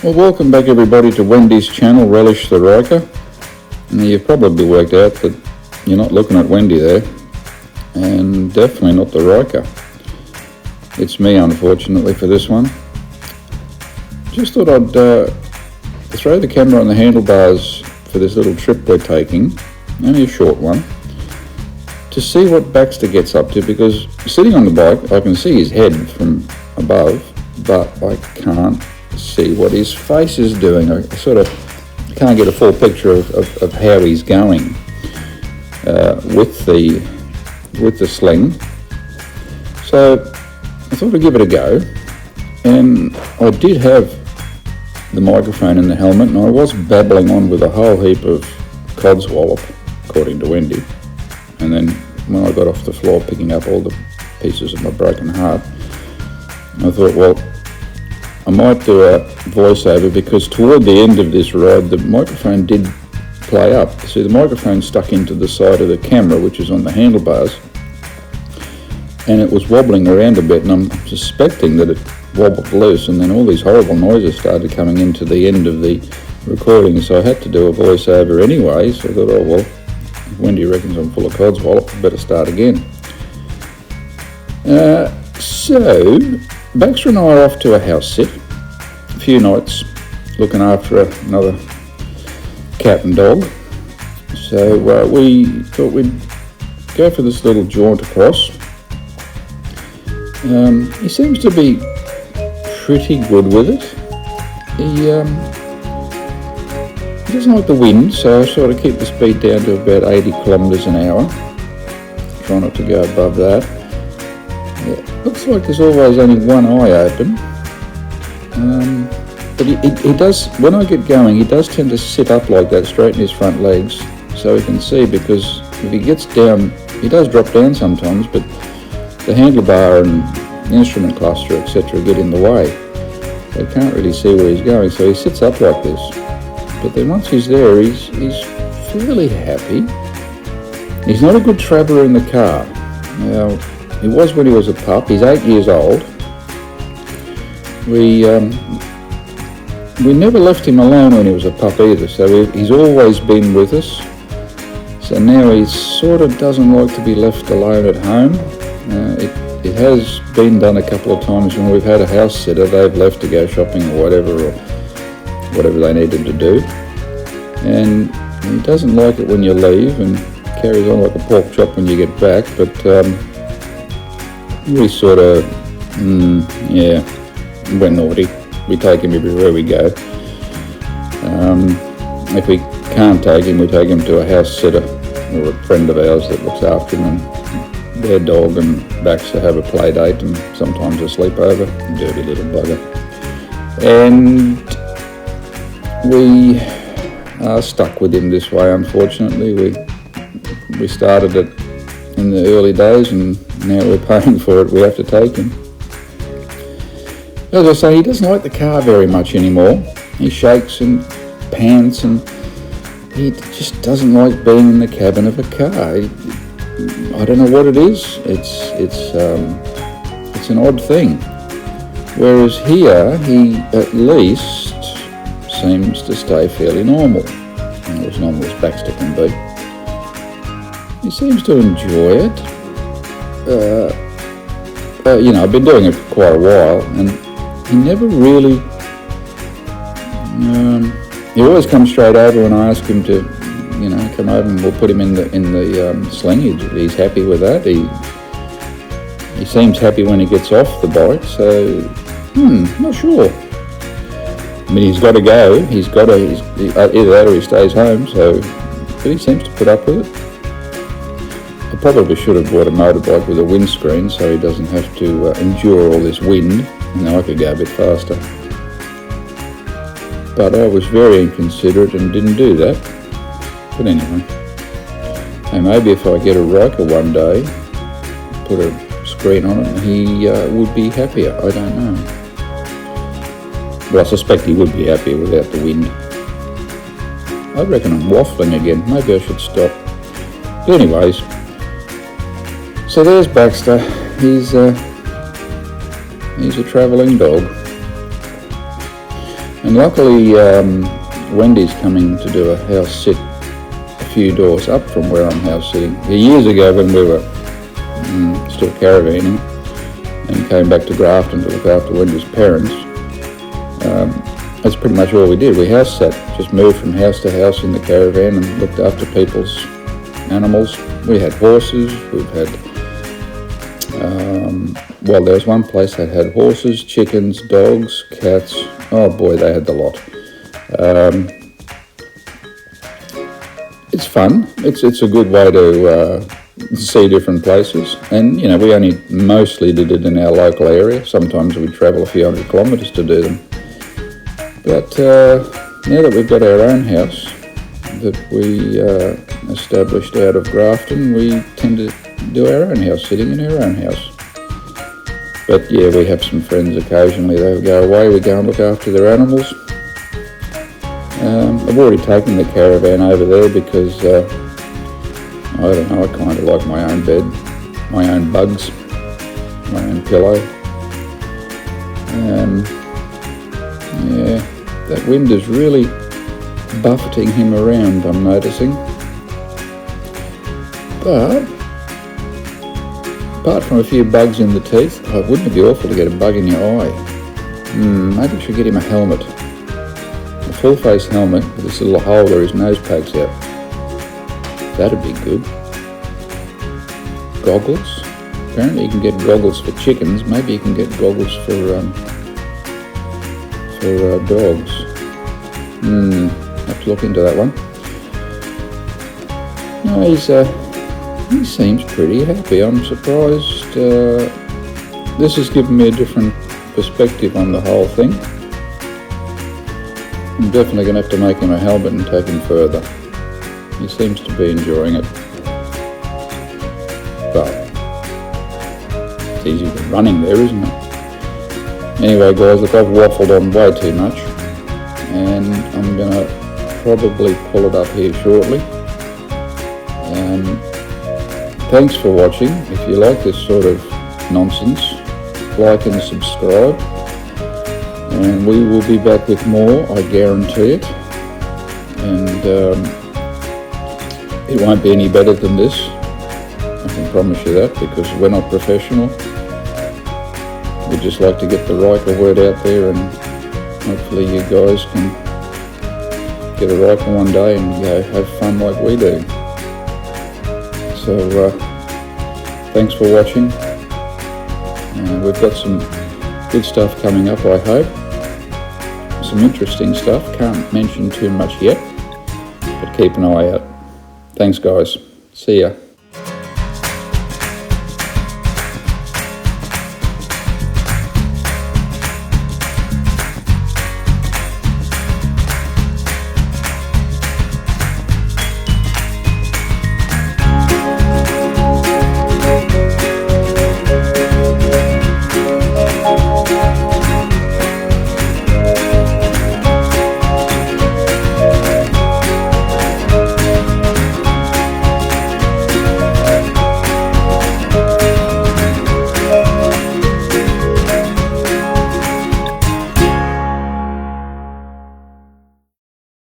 Well, welcome back everybody to Wendy's channel, Relish the Ryker. Now, you've probably worked out that you're not looking at Wendy there, and definitely not the Ryker. It's me, unfortunately, for this one. Just thought I'd throw the camera on the handlebars for this little trip we're taking, only a short one, to see what Baxter gets up to, because sitting on the bike I can see his head from above, but I can't see what his face is doing. I sort of can't get a full picture of how he's going with the sling. So I thought I'd give it a go, and I did have the microphone in the helmet, and I was babbling on with a whole heap of codswallop, according to Wendy. And then when I got off the floor picking up all the pieces of my broken heart, I thought, well, I might do a voiceover, because toward the end of this ride the microphone did play up. See, the microphone stuck into the side of the camera, which is on the handlebars, and it was wobbling around a bit, and I'm suspecting that it wobbled loose, and then all these horrible noises started coming into the end of the recording, so I had to do a voiceover anyway. So I thought, oh well, if Wendy reckons I'm full of codswallop, I better start again. So Baxter and I are off to a house sit, a few nights looking after another cat and dog. So we thought we'd go for this little jaunt across. He seems to be pretty good with it. He doesn't like the wind, so I sort of keep the speed down to about 80 kilometres an hour. Try not to go above that. Looks like there's always only one eye open, but he does, when I get going, he does tend to sit up like that, straighten his front legs so he can see, because if he gets down, he does drop down sometimes, but the handlebar and the instrument cluster, etc., get in the way. They can't really see where he's going, so he sits up like this. But then once he's there, he's fairly happy. He's not a good traveller in the car. Now, he was when he was a pup. He's 8 years old. We never left him alone when he was a pup either, so he's always been with us. So now he sort of doesn't like to be left alone at home. It has been done a couple of times when we've had a house sitter. They've left to go shopping or whatever they needed to do. And he doesn't like it when you leave, and carries on like a pork chop when you get back, but we sort of, we're naughty. We take him everywhere we go. If we can't take him, we take him to a house sitter or a friend of ours that looks after him, and their dog and Baxter have a play date and sometimes a sleepover. Dirty little bugger. And we are stuck with him this way, unfortunately. We started it in the early days, and now we're paying for it. We have to take him. As I say, he doesn't like the car very much anymore. He shakes and pants, and he just doesn't like being in the cabin of a car. I don't know what it is. It's an odd thing. Whereas here, he at least seems to stay fairly normal, as normal as Baxter can be. He seems to enjoy it. I've been doing it for quite a while, and he never really. He always comes straight over when I ask him to, come over, and we'll put him in the sling. He's happy with that. He seems happy when he gets off the bike. So, not sure. I mean, he's got to go. Either that or he stays home. So, but he seems to put up with it. I probably should have bought a motorbike with a windscreen so he doesn't have to endure all this wind, and then I could go a bit faster. But I was very inconsiderate and didn't do that. But anyway, hey, maybe if I get a Ryker one day, put a screen on it, he would be happier. I don't know. But I suspect he would be happier without the wind. I reckon I'm waffling again. Maybe I should stop. But anyways, so there's Baxter. He's a travelling dog. And luckily Wendy's coming to do a house sit a few doors up from where I'm house sitting. Years ago when we were still caravanning and came back to Grafton to look after Wendy's parents, that's pretty much all we did. We house sat, just moved from house to house in the caravan and looked after people's animals. We had horses, we've had, well, there was one place that had horses, chickens, dogs, cats. Oh boy, they had the lot. It's fun. It's a good way to see different places. And, you know, we only mostly did it in our local area. Sometimes we'd travel a few hundred kilometres to do them. But now that we've got our own house that we established out of Grafton, we tend to do our own house sitting in our own house. But yeah, we have some friends occasionally. They go away, we go and look after their animals. I've already taken the caravan over there because, I don't know, I kind of like my own bed, my own bugs, my own pillow. Yeah, that wind is really buffeting him around, I'm noticing. But apart from a few bugs in the teeth, wouldn't it be awful to get a bug in your eye? Maybe we should get him a helmet. A full face helmet with this little hole where his nose pokes out. That'd be good. Goggles. Apparently you can get goggles for chickens. Maybe you can get goggles for dogs. Have to look into that one. No, he seems pretty happy. I'm surprised. This has given me a different perspective on the whole thing. I'm definitely going to have to make him a helmet and take him further. He seems to be enjoying it. But it's easier than running there, isn't it? Anyway guys, look, I've waffled on way too much and I'm going to probably pull it up here shortly. Thanks for watching. If you like this sort of nonsense, like and subscribe. And we will be back with more, I guarantee it. And it won't be any better than this. I can promise you that, because we're not professional. We just like to get the Ryker word out there, and hopefully you guys can get a Ryker one day and go have fun like we do. So thanks for watching. We've got some good stuff coming up, I hope. Some interesting stuff. Can't mention too much yet, but keep an eye out. Thanks guys. See ya.